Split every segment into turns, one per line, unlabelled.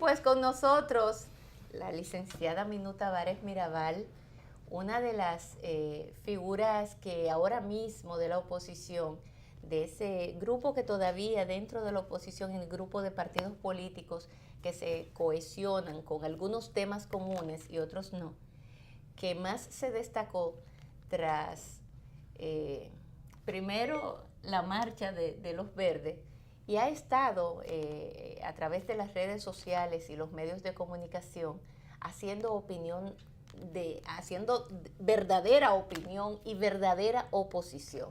pues con nosotros la licenciada Minuta Vares Mirabal, una de las figuras que ahora mismo de la oposición, de ese grupo que todavía dentro de la oposición, el grupo de partidos políticos que se cohesionan con algunos temas comunes y otros no, que más se destacó tras primero la marcha de los verdes, y ha estado a través de las redes sociales y los medios de comunicación haciendo opinión, haciendo verdadera opinión y verdadera oposición.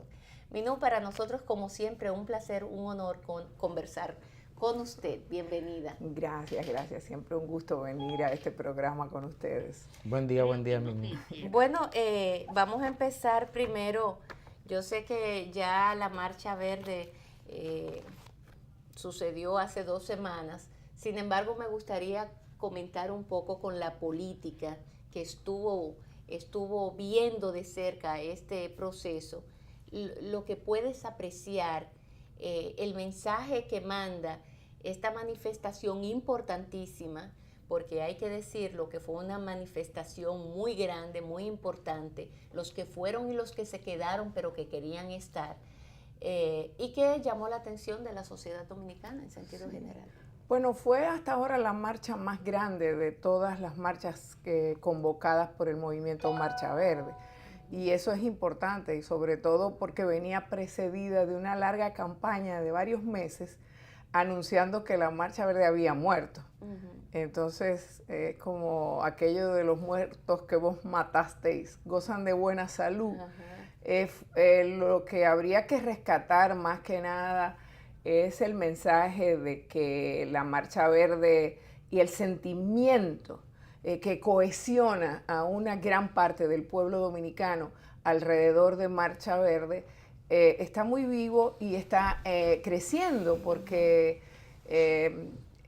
Minú, para nosotros como siempre un placer, un honor conversar con usted. Bienvenida.
Gracias, siempre un gusto venir a este programa con ustedes.
Buen día, Minú.
Bueno, vamos a empezar primero. Yo sé que ya la Marcha Verde sucedió hace 2 semanas. Sin embargo, me gustaría comentar un poco con la política que estuvo viendo de cerca este proceso, lo que puedes apreciar, el mensaje que manda esta manifestación importantísima, porque hay que decirlo que fue una manifestación muy grande, muy importante, los que fueron y los que se quedaron pero que querían estar, y que llamó la atención de la sociedad dominicana en sentido general.
Bueno, fue hasta ahora la marcha más grande de todas las marchas convocadas por el movimiento Marcha Verde. Y eso es importante, y sobre todo porque venía precedida de una larga campaña de varios meses anunciando que la Marcha Verde había muerto. Entonces, como aquello de los muertos que vos matasteis, gozan de buena salud. Lo que habría que rescatar más que nada es el mensaje de que la Marcha Verde y el sentimiento que cohesiona a una gran parte del pueblo dominicano alrededor de Marcha Verde está muy vivo y está creciendo, porque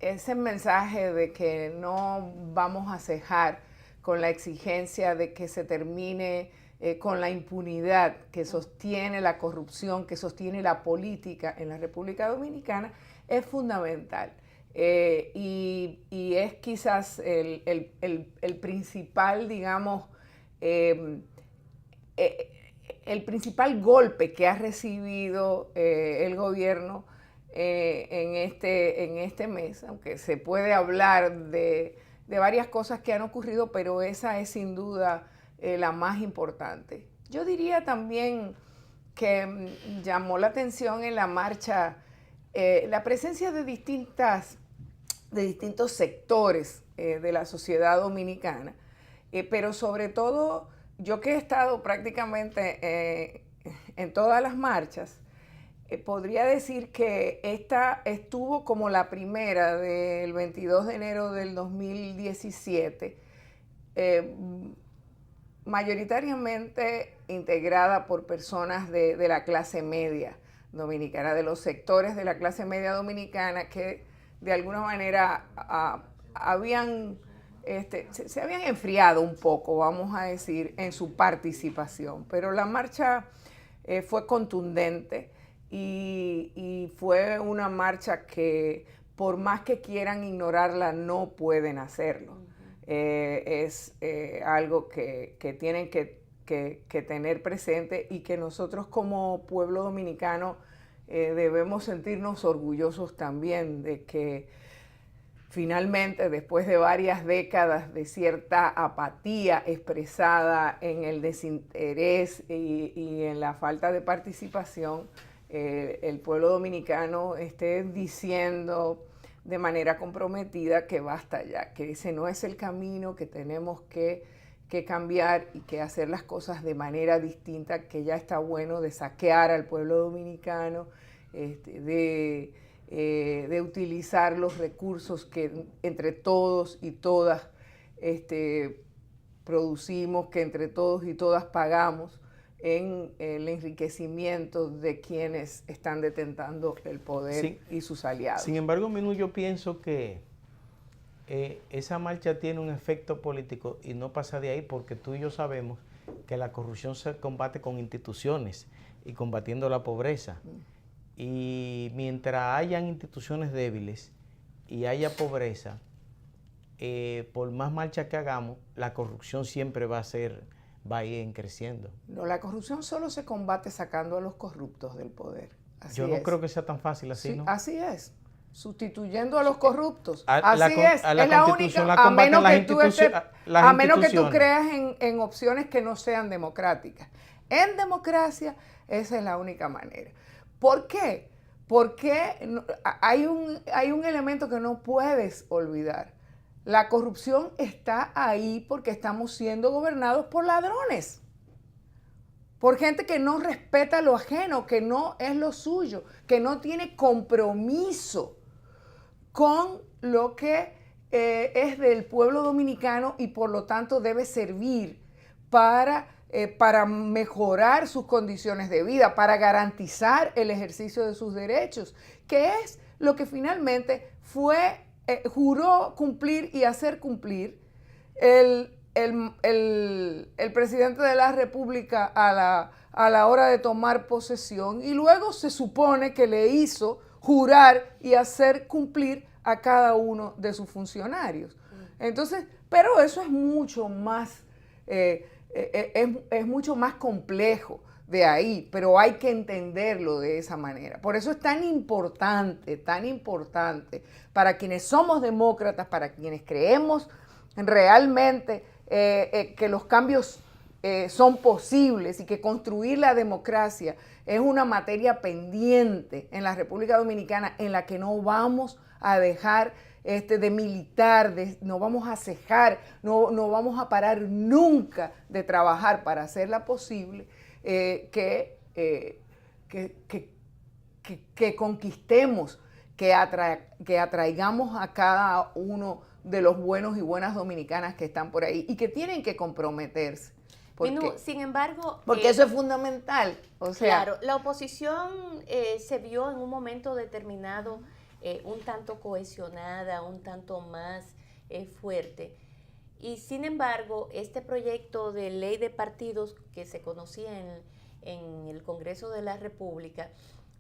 ese mensaje de que no vamos a cejar con la exigencia de que se termine con la impunidad que sostiene la corrupción, que sostiene la política en la República Dominicana, es fundamental. Y es quizás el principal, digamos, el principal golpe que ha recibido el gobierno en este mes, aunque se puede hablar de varias cosas que han ocurrido, pero esa es sin duda la más importante. Yo diría también que llamó la atención en la marcha la presencia de distintos sectores de la sociedad dominicana, pero sobre todo yo que he estado prácticamente en todas las marchas, podría decir que esta estuvo como la primera del 22 de enero del 2017, mayoritariamente integrada por personas de la clase media dominicana, de los sectores de la clase media dominicana que de alguna manera se habían enfriado un poco, vamos a decir, en su participación. Pero la marcha fue contundente y fue una marcha que, por más que quieran ignorarla, no pueden hacerlo. Es algo que tienen que tener presente, y que nosotros como pueblo dominicano debemos sentirnos orgullosos también de que finalmente, después de varias décadas de cierta apatía expresada en el desinterés y en la falta de participación, el pueblo dominicano esté diciendo de manera comprometida que basta ya, que ese no es el camino, que tenemos que cambiar y que hacer las cosas de manera distinta, que ya está bueno de saquear al pueblo dominicano, de utilizar los recursos que entre todos y todas producimos, que entre todos y todas pagamos en el enriquecimiento de quienes están detentando el poder y sus aliados.
Sin embargo, Minú, yo pienso que esa marcha tiene un efecto político y no pasa de ahí, porque tú y yo sabemos que la corrupción se combate con instituciones y combatiendo la pobreza. Y mientras hayan instituciones débiles y haya pobreza, por más marcha que hagamos, la corrupción siempre va a ir creciendo.
No, la corrupción solo se combate sacando a los corruptos del poder. Así
Yo no
es.
creo que sea tan fácil así,
Sí,
¿no?
así es. Sustituyendo a los corruptos.
A la
Así
con-
es.
a la
Es la
Constitución
única,
la
a
combaten
menos
las
que tú estés,
las
a menos que tú
instituciones.
creas en opciones que no sean democráticas. En democracia, esa es la única manera. ¿Por qué? Porque hay un elemento que no puedes olvidar. La corrupción está ahí porque estamos siendo gobernados por ladrones. Por gente que no respeta lo ajeno, que no es lo suyo, que no tiene compromiso con lo que es del pueblo dominicano y por lo tanto debe servir para mejorar sus condiciones de vida, para garantizar el ejercicio de sus derechos, que es lo que finalmente juró cumplir y hacer cumplir el presidente de la República a la hora de tomar posesión, y luego se supone que le hizo jurar y hacer cumplir a cada uno de sus funcionarios. Entonces, pero eso es mucho más, es mucho más complejo de ahí, pero hay que entenderlo de esa manera. Por eso es tan importante para quienes somos demócratas, para quienes creemos realmente que los cambios son posibles y que construir la democracia es una materia pendiente en la República Dominicana en la que no vamos a dejar de militar, no vamos a cejar, no vamos a parar nunca de trabajar para hacerla posible, que conquistemos, que atraigamos a cada uno de los buenos y buenas dominicanas que están por ahí y que tienen que comprometerse.
Sin embargo...
Porque eso es fundamental. O sea,
claro, la oposición se vio en un momento determinado un tanto cohesionada, un tanto más fuerte. Y sin embargo, este proyecto de ley de partidos que se conocía en el Congreso de la República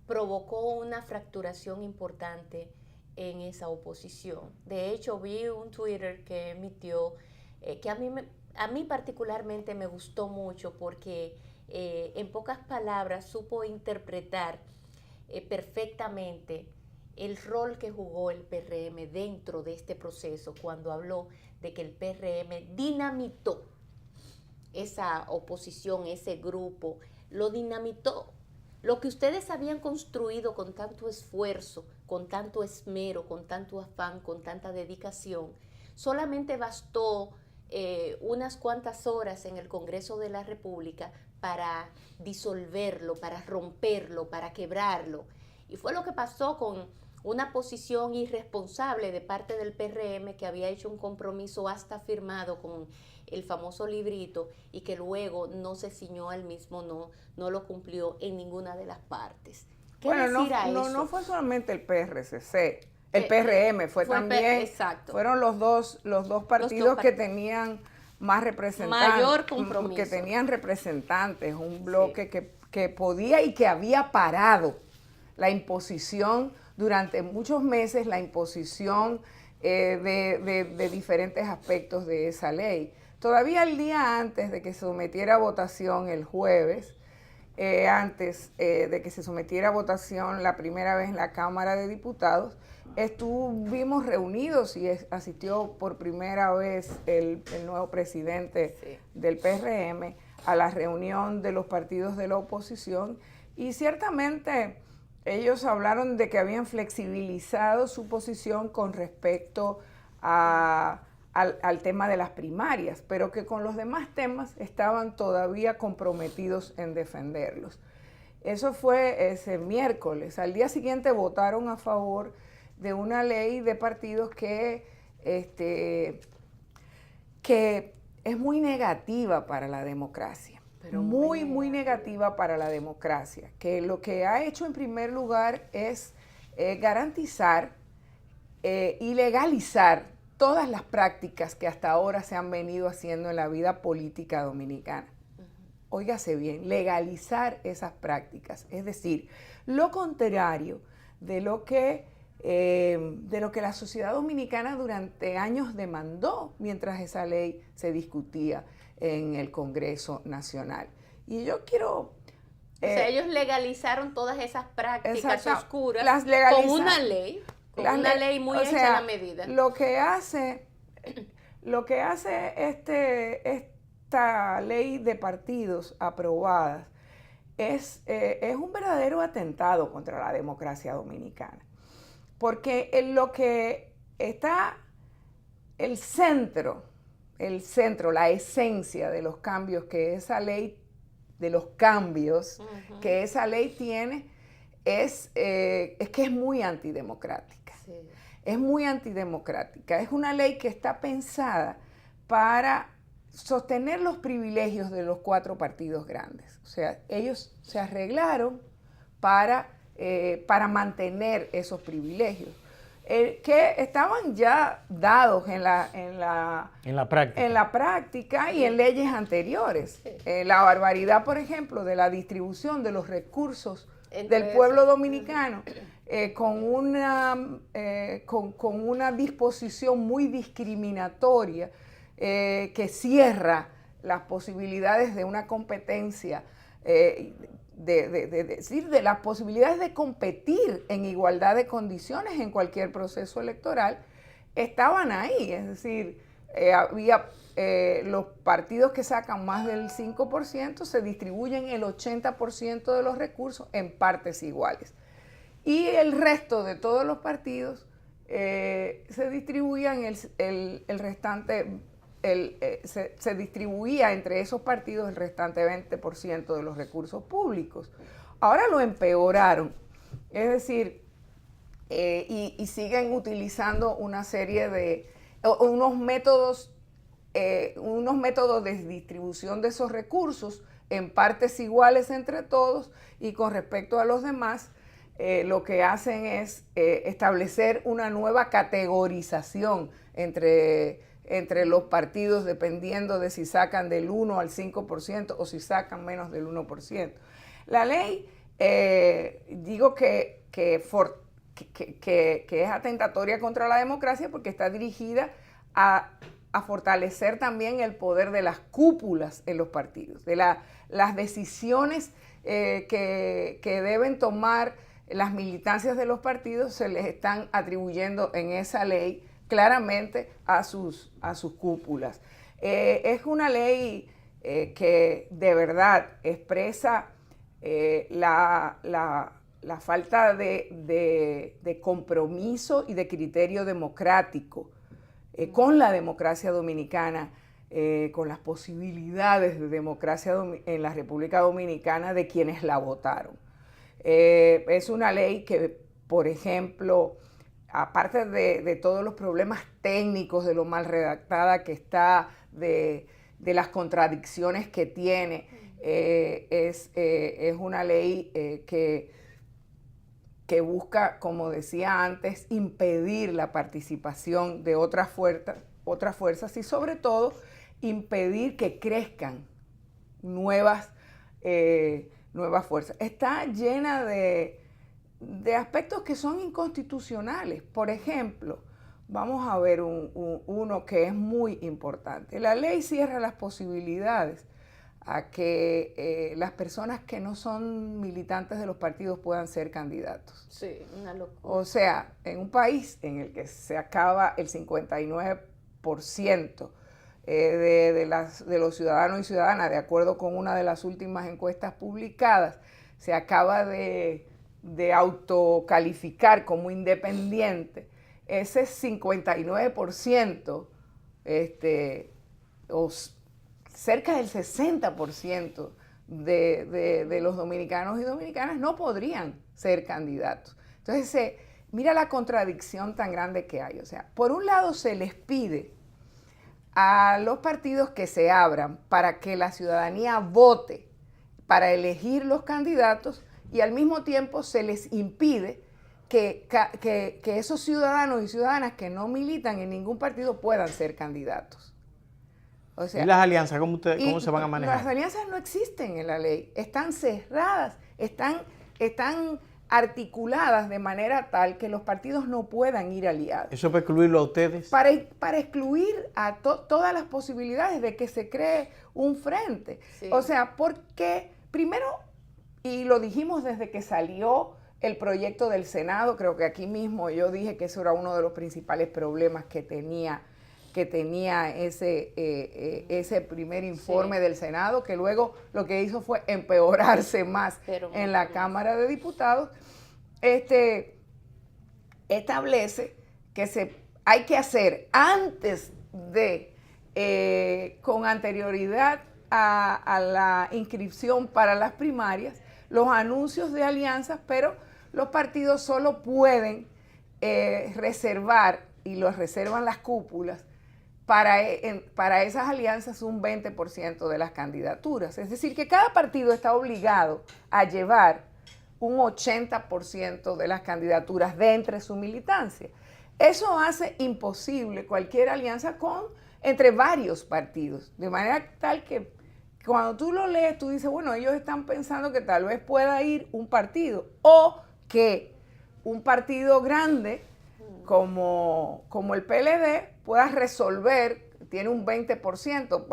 provocó una fracturación importante en esa oposición. De hecho, vi un Twitter que emitió que a mí particularmente me gustó mucho porque en pocas palabras supo interpretar perfectamente el rol que jugó el PRM dentro de este proceso cuando habló de que el PRM dinamitó esa oposición, ese grupo, lo dinamitó. Lo que ustedes habían construido con tanto esfuerzo, con tanto esmero, con tanto afán, con tanta dedicación, solamente bastó unas cuantas horas en el Congreso de la República para disolverlo, para romperlo, para quebrarlo. Y fue lo que pasó con una posición irresponsable de parte del PRM que había hecho un compromiso hasta firmado con el famoso librito y que luego no se ciñó al mismo, no lo cumplió en ninguna de las partes. ¿Qué decir a eso?
No fue solamente el PRCC, el PRM fue también,
exacto.
Fueron los dos partidos que tenían más representantes,
mayor compromiso,
que tenían representantes, un bloque que podía y que había parado la imposición durante muchos meses, la imposición de diferentes aspectos de esa ley. Todavía el día antes de que se sometiera a votación el jueves, antes de que se sometiera a votación la primera vez en la Cámara de Diputados, estuvimos reunidos y asistió por primera vez el nuevo presidente del PRM a la reunión de los partidos de la oposición, y ciertamente ellos hablaron de que habían flexibilizado su posición con respecto al tema de las primarias, pero que con los demás temas estaban todavía comprometidos en defenderlos. Eso fue ese miércoles. Al día siguiente votaron a favor de una ley de partidos que es muy negativa para la democracia. Pero muy negativa para la democracia, que lo que ha hecho en primer lugar es garantizar y legalizar todas las prácticas que hasta ahora se han venido haciendo en la vida política dominicana. Óigase bien, legalizar esas prácticas, es decir, lo contrario de lo que de lo que la sociedad dominicana durante años demandó mientras esa ley se discutía en el Congreso Nacional. Y yo quiero...
o sea, ellos legalizaron todas esas prácticas oscuras
con
una ley muy hecha a la medida.
Lo que hace esta ley de partidos aprobadas es un verdadero atentado contra la democracia dominicana. Porque en lo que está el centro, la esencia de los cambios que esa ley, que esa ley tiene, es que es muy antidemocrática. Sí. Es muy antidemocrática. Es una ley que está pensada para sostener los privilegios de los 4 partidos grandes. O sea, ellos se arreglaron para mantener esos privilegios, que estaban ya dados en la práctica y en leyes anteriores. La barbaridad, por ejemplo, de la distribución de los recursos del pueblo dominicano, con una disposición muy discriminatoria que cierra las posibilidades de una competencia, de las posibilidades de competir en igualdad de condiciones en cualquier proceso electoral, estaban ahí. Es decir, había los partidos que sacan más del 5% se distribuyen el 80% de los recursos en partes iguales. Y el resto de todos los partidos se distribuían el restante. Se distribuía entre esos partidos el restante 20% de los recursos públicos. Ahora lo empeoraron, es decir, y siguen utilizando una serie de unos métodos de distribución de esos recursos en partes iguales entre todos, y con respecto a los demás, lo que hacen es establecer una nueva categorización entre los partidos, dependiendo de si sacan del 1 al 5% o si sacan menos del 1%. La ley, digo que es atentatoria contra la democracia porque está dirigida a fortalecer también el poder de las cúpulas en los partidos, de las decisiones que deben tomar las militancias de los partidos, se les están atribuyendo en esa ley claramente a sus cúpulas. Es una ley que de verdad expresa la falta de compromiso y de criterio democrático con la democracia dominicana, con las posibilidades de democracia en la República Dominicana de quienes la votaron. Es una ley que, por ejemplo, aparte de todos los problemas técnicos, de lo mal redactada que está, de las contradicciones que tiene, es una ley que busca, como decía antes, impedir la participación de otras fuerzas y sobre todo impedir que crezcan nuevas fuerzas. Está llena de aspectos que son inconstitucionales. Por ejemplo, vamos a ver uno que es muy importante. La ley cierra las posibilidades a que las personas que no son militantes de los partidos puedan ser candidatos.
Sí, una locura.
O sea, en un país en el que se acaba el 59% de los ciudadanos y ciudadanas, de acuerdo con una de las últimas encuestas publicadas, se acaba de autocalificar como independiente, ese 59%, o cerca del 60% de los dominicanos y dominicanas no podrían ser candidatos. Entonces, mira la contradicción tan grande que hay. O sea, por un lado se les pide a los partidos que se abran para que la ciudadanía vote para elegir los candidatos, y al mismo tiempo se les impide que esos ciudadanos y ciudadanas que no militan en ningún partido puedan ser candidatos. O sea,
¿y las alianzas cómo se van a manejar?
Las alianzas no existen en la ley, están cerradas, están articuladas de manera tal que los partidos no puedan ir aliados.
¿Eso para excluirlo a ustedes?
Para excluir a todas las posibilidades de que se cree un frente. Sí. O sea, porque primero, y lo dijimos desde que salió el proyecto del Senado, creo que aquí mismo yo dije que eso era uno de los principales problemas que tenía ese primer informe del Senado, que luego lo que hizo fue empeorarse más en la Cámara de Diputados. Establece que hay que hacer antes de, con anterioridad a la inscripción para las primarias, los anuncios de alianzas, pero los partidos solo pueden reservar, y los reservan las cúpulas, para esas alianzas un 20% de las candidaturas. Es decir, que cada partido está obligado a llevar un 80% de las candidaturas de entre su militancia. Eso hace imposible cualquier alianza entre varios partidos, de manera tal que cuando tú lo lees, tú dices, bueno, ellos están pensando que tal vez pueda ir un partido, o que un partido grande como el PLD pueda resolver, tiene un 20%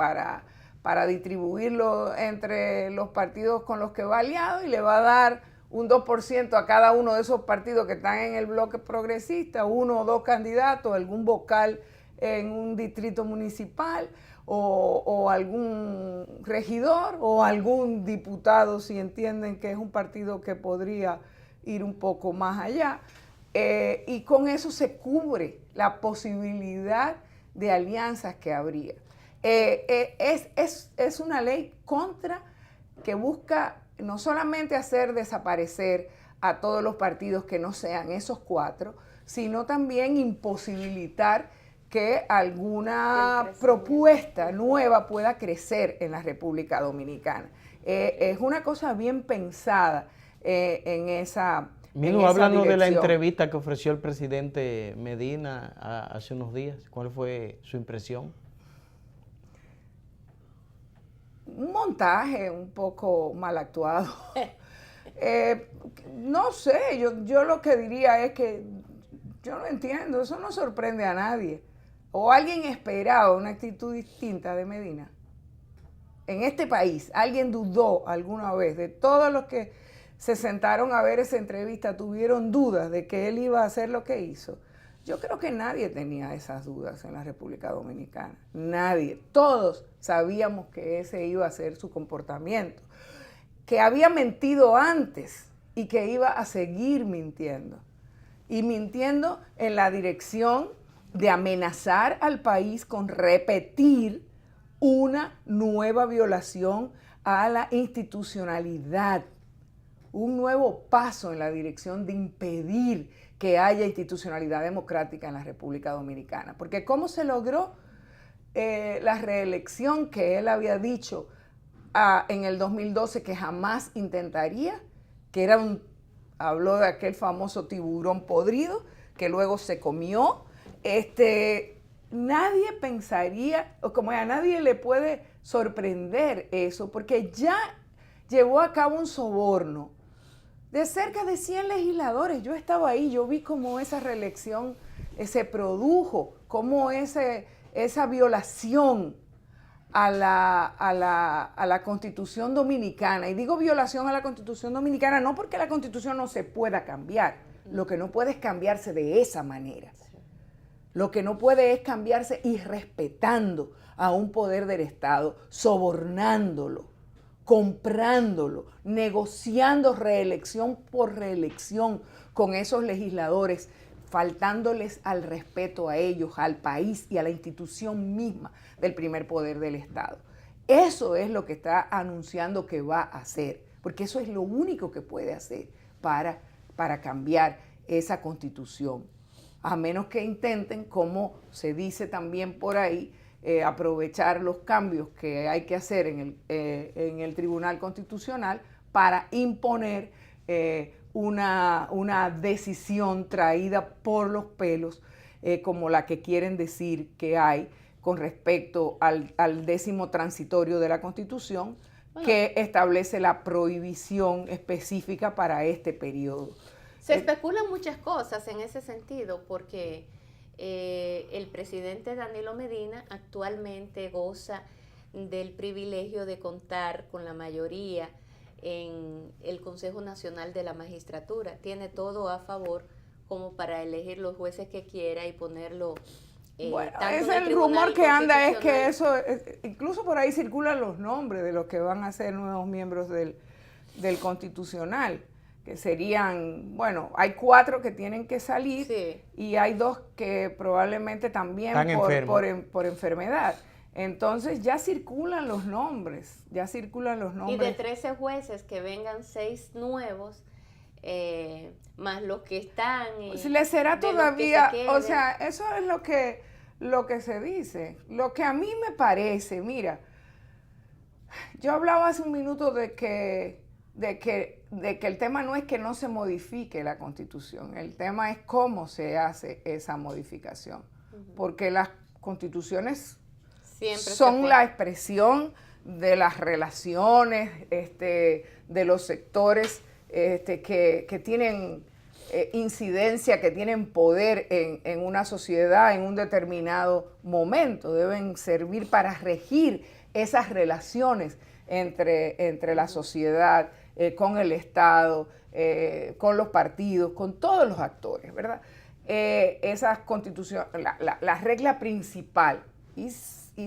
para distribuirlo entre los partidos con los que va aliado, y le va a dar un 2% a cada uno de esos partidos que están en el bloque progresista, 1 o 2 candidatos, algún vocal en un distrito municipal, o algún regidor, o algún diputado, si entienden que es un partido que podría ir un poco más allá. Y con eso se cubre la posibilidad de alianzas que habría. Es una ley que busca no solamente hacer desaparecer a todos los partidos que no sean esos 4, sino también imposibilitar que alguna propuesta nueva pueda crecer en la República Dominicana. Es una cosa bien pensada en esa
Minu, háblanos de la entrevista que ofreció el presidente Medina hace unos días. ¿Cuál fue su impresión?
Un montaje un poco mal actuado. No sé, yo lo que diría es que yo no entiendo, eso no sorprende a nadie. ¿O alguien esperaba una actitud distinta de Medina? En este país, ¿alguien dudó alguna vez? De todos los que se sentaron a ver esa entrevista, ¿tuvieron dudas de que él iba a hacer lo que hizo? Yo creo que nadie tenía esas dudas en la República Dominicana. Nadie. Todos sabíamos que ese iba a ser su comportamiento. Que había mentido antes y que iba a seguir mintiendo. Y mintiendo en la dirección de amenazar al país con repetir una nueva violación a la institucionalidad, un nuevo paso en la dirección de impedir que haya institucionalidad democrática en la República Dominicana. Porque ¿cómo se logró la reelección que él había dicho en el 2012 que jamás intentaría? Que habló de aquel famoso tiburón podrido que luego se comió. Nadie pensaría, o como a nadie le puede sorprender eso, porque ya llevó a cabo un soborno de cerca de 100 legisladores. Yo estaba ahí, yo vi cómo esa reelección se produjo, cómo esa violación a la Constitución Dominicana. Y digo violación a la Constitución Dominicana no porque la Constitución no se pueda cambiar, lo que no puede es cambiarse de esa manera. Lo que no puede es cambiarse irrespetando a un poder del Estado, sobornándolo, comprándolo, negociando reelección por reelección con esos legisladores, faltándoles al respeto a ellos, al país y a la institución misma del primer poder del Estado. Eso es lo que está anunciando que va a hacer, porque eso es lo único que puede hacer para cambiar esa Constitución. A menos que intenten, como se dice también por ahí, aprovechar los cambios que hay que hacer en el Tribunal Constitucional para imponer una decisión traída por los pelos, como la que quieren decir que hay con respecto al 10º transitorio de la Constitución, que establece la prohibición específica para este periodo.
Se especulan muchas cosas en ese sentido, porque el presidente Danilo Medina actualmente goza del privilegio de contar con la mayoría en el Consejo Nacional de la Magistratura. Tiene todo a favor como para elegir los jueces que quiera y ponerlo.
Bueno, es el rumor que anda, es que eso, incluso por ahí circulan los nombres de los que van a ser nuevos miembros del Constitucional, que serían, bueno, hay 4 que tienen que salir, sí, y hay 2 que probablemente también por enfermedad. Entonces ya circulan los nombres, Y
de 13 jueces que vengan 6 nuevos, más los que están.
Si les será todavía, o sea, eso es lo que se dice. Lo que a mí me parece, mira, yo hablaba hace un minuto de que el tema no es que no se modifique la Constitución, el tema es cómo se hace esa modificación, porque las constituciones son la expresión de las relaciones, de los sectores que tienen incidencia, que tienen poder en una sociedad en un determinado momento. Deben servir para regir esas relaciones entre la sociedad, con el Estado, con los partidos, con todos los actores, ¿verdad? Esas constituciones, la regla principal, y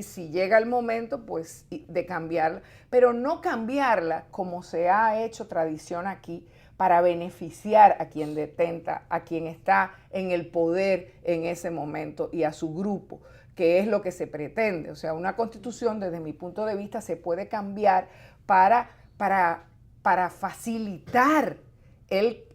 si llega el momento, pues, de cambiarla, pero no cambiarla como se ha hecho tradición aquí, para beneficiar a quien detenta, a quien está en el poder en ese momento y a su grupo, que es lo que se pretende. O sea, una constitución, desde mi punto de vista, se puede cambiar para facilitar el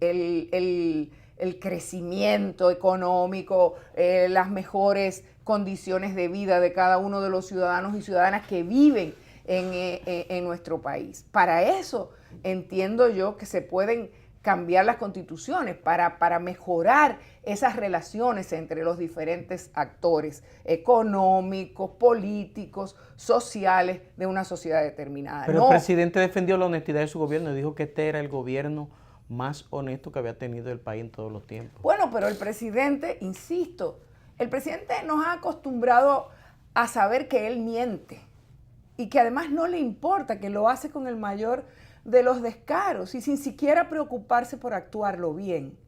crecimiento económico, las mejores condiciones de vida de cada uno de los ciudadanos y ciudadanas que viven en nuestro país. Para eso entiendo yo que se pueden cambiar las constituciones, para mejorar esas relaciones entre los diferentes actores económicos, políticos, sociales de una sociedad determinada.
Pero el presidente defendió la honestidad de su gobierno y dijo que este era el gobierno más honesto que había tenido el país en todos los tiempos.
Bueno, pero el presidente, insisto, el presidente nos ha acostumbrado a saber que él miente y que además no le importa, que lo hace con el mayor de los descaros y sin siquiera preocuparse por actuarlo bien.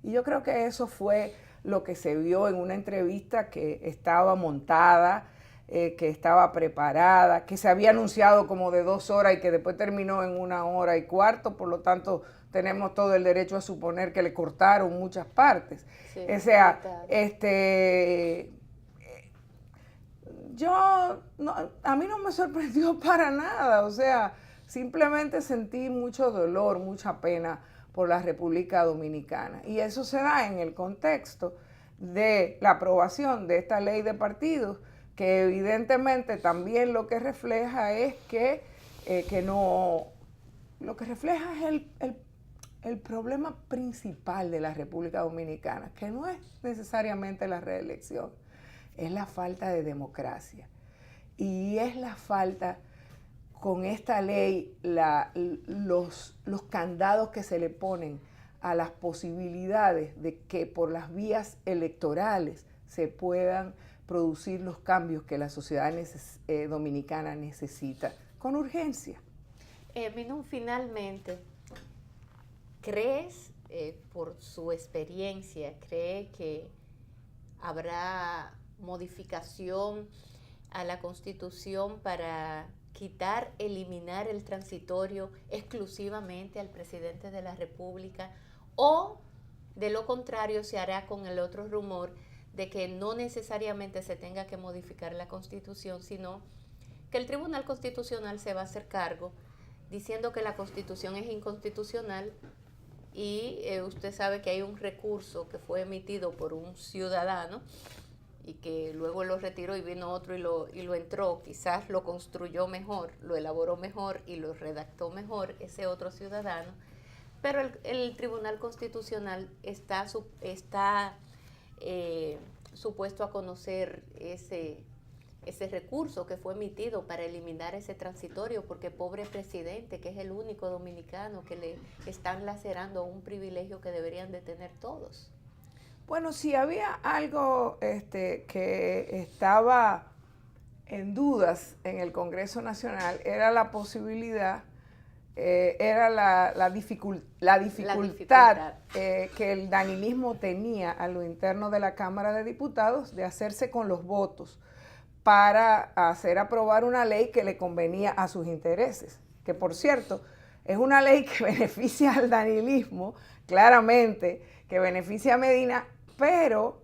Y yo creo que eso fue lo que se vio en una entrevista que estaba montada, que estaba preparada, que se había anunciado como de 2 horas y que después terminó en 1 hora y cuarto, por lo tanto tenemos todo el derecho a suponer que le cortaron muchas partes. Sí, o sea, a mí no me sorprendió para nada, o sea, simplemente sentí mucho dolor, mucha pena por la República Dominicana. Y eso se da en el contexto de la aprobación de esta ley de partidos, que evidentemente también lo que refleja es lo que refleja es el problema principal de la República Dominicana, que no es necesariamente la reelección, es la falta de democracia. Y es la falta, con esta ley, los candados que se le ponen a las posibilidades de que por las vías electorales se puedan producir los cambios que la sociedad dominicana necesita con urgencia.
Minú, finalmente, ¿crees, por su experiencia, cree que habrá modificación a la Constitución para eliminar el transitorio exclusivamente al presidente de la República, o de lo contrario se hará con el otro rumor de que no necesariamente se tenga que modificar la Constitución, sino que el Tribunal Constitucional se va a hacer cargo diciendo que la Constitución es inconstitucional? Y usted sabe que hay un recurso que fue emitido por un ciudadano y que luego lo retiró y vino otro y lo entró, quizás lo construyó mejor, lo elaboró mejor y lo redactó mejor ese otro ciudadano, pero el Tribunal Constitucional está supuesto a conocer ese recurso que fue emitido para eliminar ese transitorio, porque pobre presidente, que es el único dominicano que le están lacerando un privilegio que deberían de tener todos.
Bueno, si había algo que estaba en dudas en el Congreso Nacional, era la posibilidad, era la dificultad que el danilismo tenía a lo interno de la Cámara de Diputados de hacerse con los votos para hacer aprobar una ley que le convenía a sus intereses, que por cierto es una ley que beneficia al danilismo, claramente, que beneficia a Medina, pero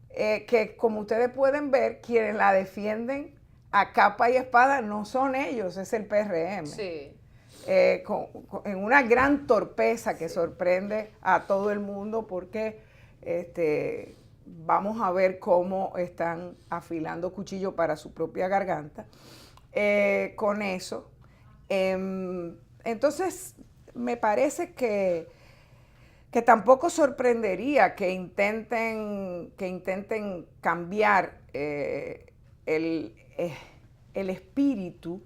que como ustedes pueden ver, quienes la defienden a capa y espada no son ellos, es el PRM.
Sí.
En una gran torpeza que sorprende a todo el mundo porque vamos a ver cómo están afilando cuchillo para su propia garganta con eso. Entonces, me parece que tampoco sorprendería que intenten cambiar el espíritu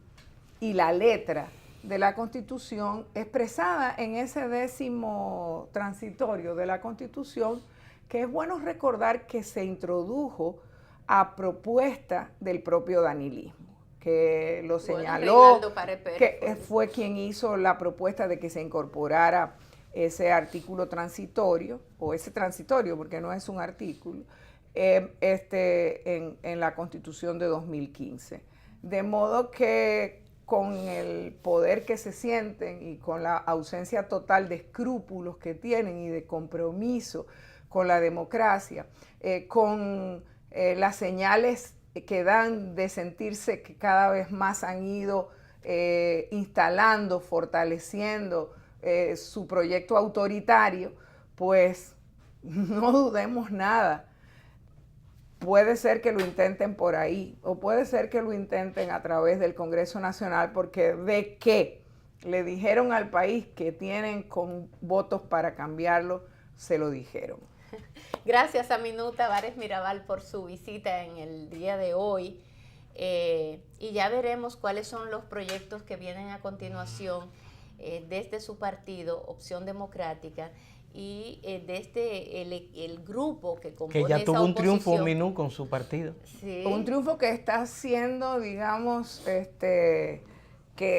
y la letra de la Constitución expresada en ese 10º transitorio de la Constitución, que es bueno recordar que se introdujo a propuesta del propio danilismo, que lo señaló, que fue quien hizo la propuesta de que se incorporara ese artículo transitorio, o ese transitorio, porque no es un artículo, en la Constitución de 2015. De modo que con el poder que se sienten y con la ausencia total de escrúpulos que tienen y de compromiso con la democracia, con las señales que dan de sentirse que cada vez más han ido instalando, fortaleciendo su proyecto autoritario, pues no dudemos nada. Puede ser que lo intenten por ahí, o puede ser que lo intenten a través del Congreso Nacional, porque de qué le dijeron al país que tienen con votos para cambiarlo, se lo dijeron.
Gracias a Minú Tavares Mirabal por su visita en el día de hoy. Y ya veremos cuáles son los proyectos que vienen a continuación desde su partido, Opción Democrática, y desde el grupo que compone
que ya tuvo un triunfo
oposición.
Minú con su partido.
Sí.
Un triunfo que está siendo, digamos, que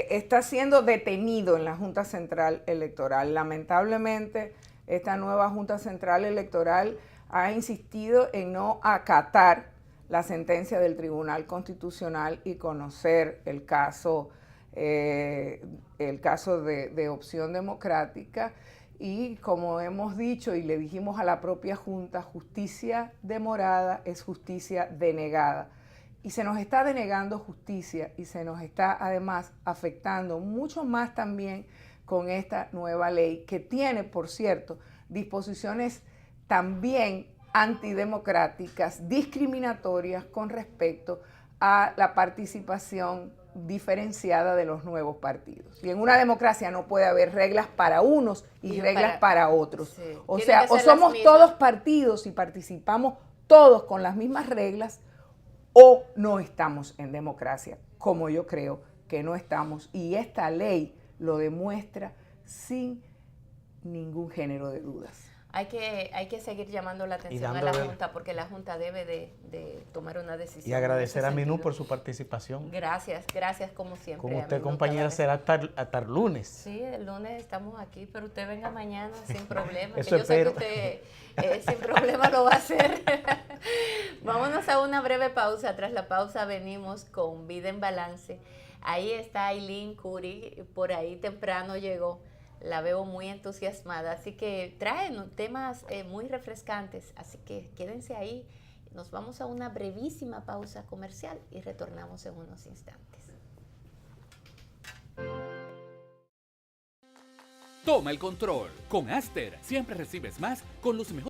está siendo detenido en la Junta Central Electoral. Lamentablemente, esta nueva Junta Central Electoral ha insistido en no acatar la sentencia del Tribunal Constitucional y conocer el caso de Opción Democrática. Y como hemos dicho y le dijimos a la propia Junta, justicia demorada es justicia denegada. Y se nos está denegando justicia y se nos está además afectando mucho más también con esta nueva ley que tiene, por cierto, disposiciones también antidemocráticas, discriminatorias con respecto a la participación diferenciada de los nuevos partidos. Y en una democracia no puede haber reglas para unos y reglas para otros.
Sí.
O sea, o somos todos partidos y participamos todos con las mismas reglas, o no estamos en democracia, como yo creo que no estamos. Y esta ley lo demuestra sin ningún género de dudas.
Hay que seguir llamando la atención a la Junta, porque la Junta debe de tomar una decisión.
Y agradecer a Minú por su participación.
Gracias como siempre.
Con usted, compañera, será hasta el lunes.
Sí, el lunes estamos aquí, pero usted venga mañana sin problema.
Eso
yo
espero.
sé que usted sin problema lo va a hacer. Vámonos a una breve pausa. Tras la pausa venimos con Vida en Balance. Ahí está Aileen Curi, por ahí temprano llegó. La veo muy entusiasmada, así que traen temas muy refrescantes, así que quédense ahí. Nos vamos a una brevísima pausa comercial y retornamos en unos instantes.
Toma el control. Con Aster siempre recibes más con los mejores